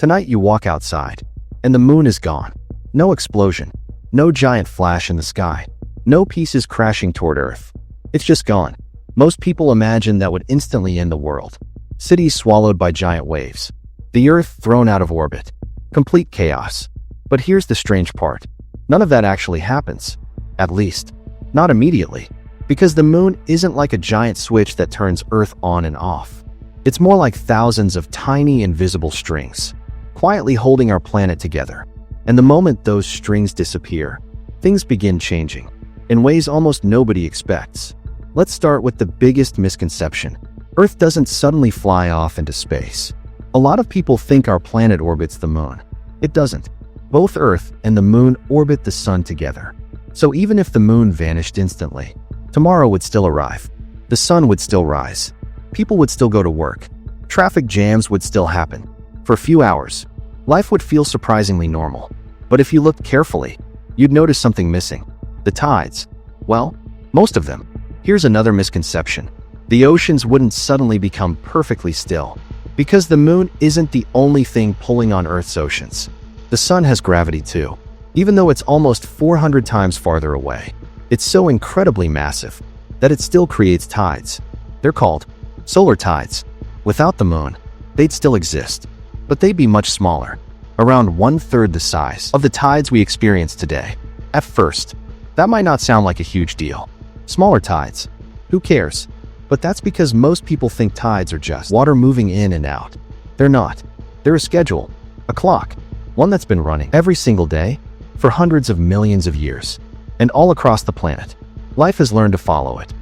Tonight you walk outside, and the moon is gone. No explosion, no giant flash in the sky, no pieces crashing toward Earth. It's just gone. Most people imagine that would instantly end the world. Cities swallowed by giant waves. The Earth thrown out of orbit. Complete chaos. But here's the strange part. None of that actually happens. At least, not immediately. Because the moon isn't like a giant switch that turns Earth on and off. It's more like thousands of tiny invisible strings, quietly holding our planet together. And the moment those strings disappear, things begin changing, in ways almost nobody expects. Let's start with the biggest misconception. Earth doesn't suddenly fly off into space. A lot of people think our planet orbits the moon. It doesn't. Both Earth and the moon orbit the sun together. So even if the moon vanished instantly, tomorrow would still arrive. The sun would still rise. People would still go to work. Traffic jams would still happen. For a few hours, life would feel surprisingly normal. But if you looked carefully, you'd notice something missing. The tides. Well, most of them. Here's another misconception. The oceans wouldn't suddenly become perfectly still. Because the moon isn't the only thing pulling on Earth's oceans. The sun has gravity too. Even though it's almost 400 times farther away, it's so incredibly massive that it still creates tides. They're called solar tides. Without the moon, they'd still exist, but they'd be much smaller, around 1/3 the size of the tides we experience today. At first, that might not sound like a huge deal. Smaller tides, who cares? But that's because most people think tides are just water moving in and out. They're not. They're a schedule, a clock, one that's been running every single day for hundreds of millions of years. And all across the planet, life has learned to follow it.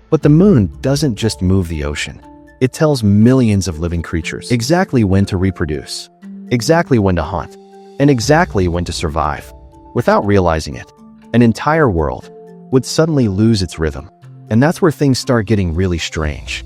But the moon doesn't just move the ocean. It tells millions of living creatures exactly when to reproduce, exactly when to hunt, and exactly when to survive. Without realizing it, an entire world would suddenly lose its rhythm. And that's where things start getting really strange.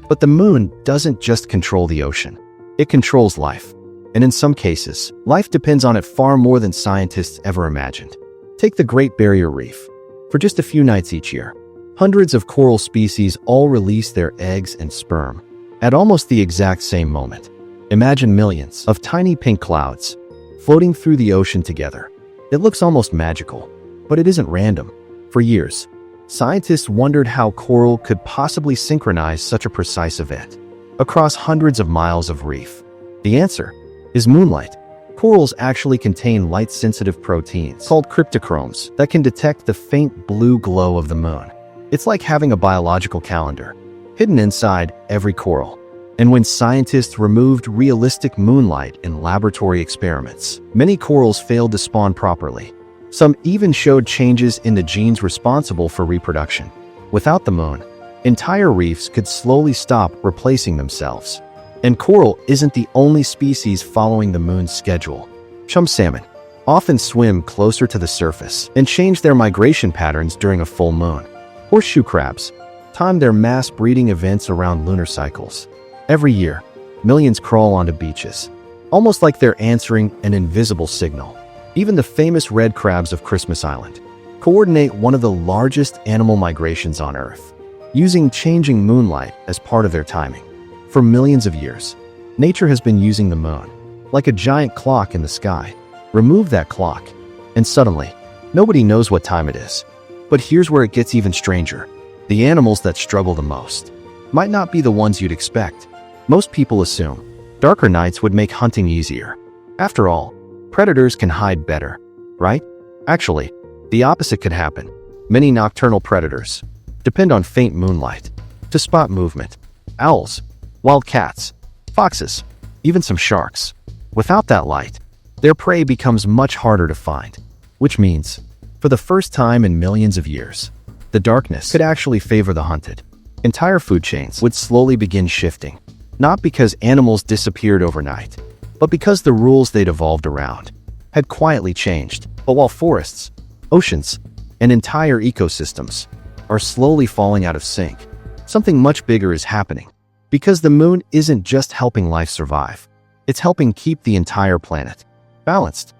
But the moon doesn't just control the ocean. It controls life. And in some cases, life depends on it far more than scientists ever imagined. Take the Great Barrier Reef. For just a few nights each year, hundreds of coral species all release their eggs and sperm at almost the exact same moment. Imagine millions of tiny pink clouds floating through the ocean together. It looks almost magical, but it isn't random. For years, scientists wondered how coral could possibly synchronize such a precise event across hundreds of miles of reef. The answer is moonlight. Corals actually contain light-sensitive proteins called cryptochromes that can detect the faint blue glow of the moon. It's like having a biological calendar hidden inside every coral. And when scientists removed realistic moonlight in laboratory experiments, many corals failed to spawn properly. Some even showed changes in the genes responsible for reproduction. Without the moon, entire reefs could slowly stop replacing themselves. And coral isn't the only species following the moon's schedule. Chum salmon often swim closer to the surface and change their migration patterns during a full moon. Horseshoe crabs time their mass breeding events around lunar cycles. Every year, millions crawl onto beaches, almost like they're answering an invisible signal. Even the famous red crabs of Christmas Island coordinate one of the largest animal migrations on Earth, using changing moonlight as part of their timing. For millions of years, nature has been using the moon like a giant clock in the sky. Remove that clock, and suddenly, nobody knows what time it is. But here's where it gets even stranger. The animals that struggle the most might not be the ones you'd expect. Most people assume darker nights would make hunting easier. After all, predators can hide better, right? Actually, the opposite could happen. Many nocturnal predators depend on faint moonlight to spot movement. Owls, wild cats, foxes, even some sharks. Without that light, their prey becomes much harder to find, which means, for the first time in millions of years, the darkness could actually favor the hunted. Entire food chains would slowly begin shifting, not because animals disappeared overnight, but because the rules they'd evolved around had quietly changed. But while forests, oceans, and entire ecosystems are slowly falling out of sync, something much bigger is happening. Because the moon isn't just helping life survive, it's helping keep the entire planet balanced.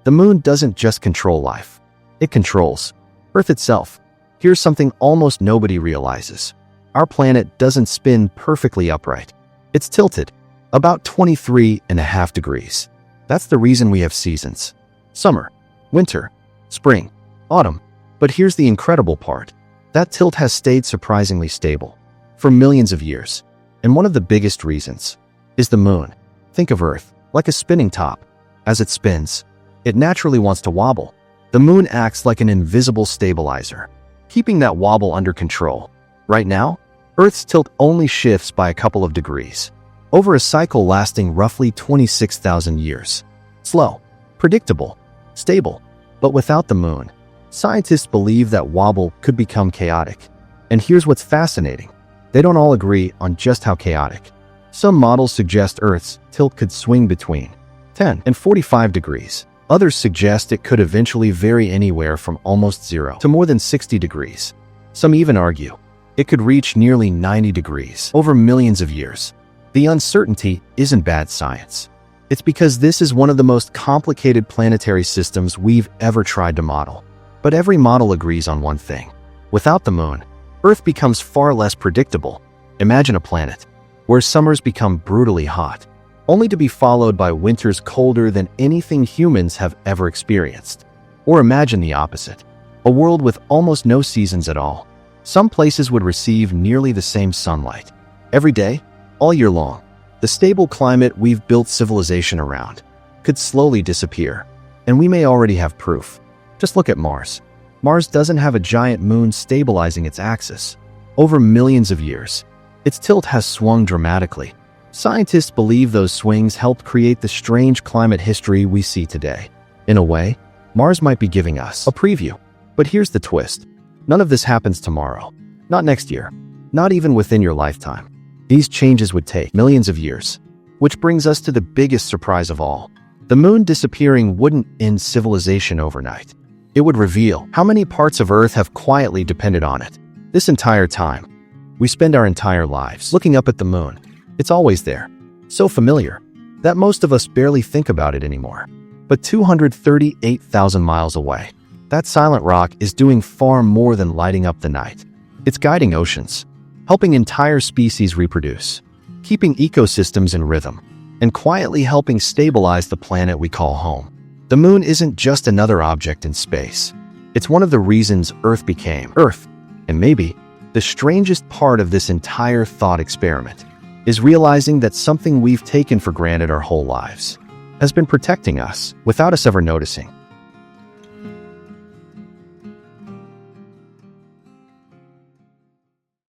The moon doesn't just control life, it controls Earth itself. Here's something almost nobody realizes. Our planet doesn't spin perfectly upright. It's tilted, About 23.5 degrees. That's the reason we have seasons. Summer, winter, spring, autumn. But here's the incredible part. That tilt has stayed surprisingly stable for millions of years. And one of the biggest reasons is the moon. Think of Earth like a spinning top. As it spins, it naturally wants to wobble. The moon acts like an invisible stabilizer, keeping that wobble under control. Right now, Earth's tilt only shifts by a couple of degrees, over a cycle lasting roughly 26,000 years. Slow, predictable, stable. But without the moon, scientists believe that wobble could become chaotic. And here's what's fascinating. They don't all agree on just how chaotic. Some models suggest Earth's tilt could swing between 10 and 45 degrees. Others suggest it could eventually vary anywhere from almost 0 to more than 60 degrees. Some even argue it could reach nearly 90 degrees over millions of years. The uncertainty isn't bad science. It's because this is one of the most complicated planetary systems we've ever tried to model. But every model agrees on one thing. Without the moon, Earth becomes far less predictable. Imagine a planet where summers become brutally hot, only to be followed by winters colder than anything humans have ever experienced. Or imagine the opposite, a world with almost no seasons at all. Some places would receive nearly the same sunlight every day, all year long. The stable climate we've built civilization around could slowly disappear, and we may already have proof. Just look at Mars. Mars doesn't have a giant moon stabilizing its axis. Over millions of years, its tilt has swung dramatically. Scientists believe those swings helped create the strange climate history we see today. In a way, Mars might be giving us a preview. But here's the twist. None of this happens tomorrow. Not next year. Not even within your lifetime. These changes would take millions of years. Which brings us to the biggest surprise of all. The moon disappearing wouldn't end civilization overnight. It would reveal how many parts of Earth have quietly depended on it. This entire time, we spend our entire lives looking up at the moon. It's always there, so familiar, that most of us barely think about it anymore. But 238,000 miles away, that silent rock is doing far more than lighting up the night. It's guiding oceans, helping entire species reproduce, keeping ecosystems in rhythm, and quietly helping stabilize the planet we call home. The moon isn't just another object in space. It's one of the reasons Earth became Earth. And maybe the strangest part of this entire thought experiment is realizing that something we've taken for granted our whole lives has been protecting us without us ever noticing.